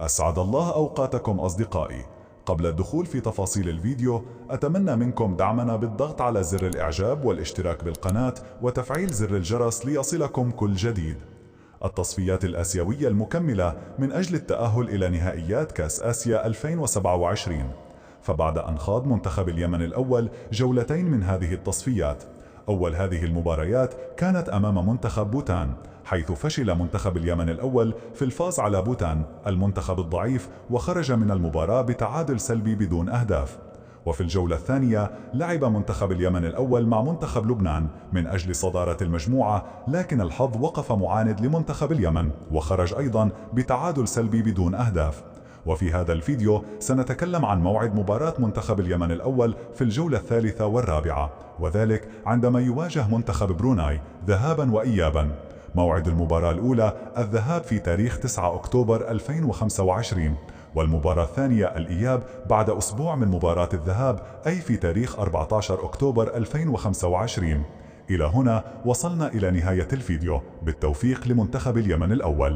أسعد الله أوقاتكم أصدقائي. قبل الدخول في تفاصيل الفيديو، أتمنى منكم دعمنا بالضغط على زر الإعجاب والاشتراك بالقناة وتفعيل زر الجرس ليصلكم كل جديد. التصفيات الآسيوية المكملة من أجل التأهل إلى نهائيات كأس آسيا 2027. فبعد أن خاض منتخب اليمن الأول جولتين من هذه التصفيات، أول هذه المباريات كانت أمام منتخب بوتان، حيث فشل منتخب اليمن الأول في الفوز على بوتان المنتخب الضعيف وخرج من المباراة بتعادل سلبي بدون أهداف. وفي الجولة الثانية لعب منتخب اليمن الأول مع منتخب لبنان من أجل صدارة المجموعة، لكن الحظ وقف معاند لمنتخب اليمن وخرج أيضا بتعادل سلبي بدون أهداف. وفي هذا الفيديو سنتكلم عن موعد مباراة منتخب اليمن الأول في الجولة الثالثة والرابعة، وذلك عندما يواجه منتخب بروناي ذهابا وإيابا. موعد المباراة الأولى الذهاب في تاريخ 9 أكتوبر 2025، والمباراة الثانية الإياب بعد أسبوع من مباراة الذهاب، أي في تاريخ 14 أكتوبر 2025. إلى هنا وصلنا إلى نهاية الفيديو، بالتوفيق لمنتخب اليمن الأول.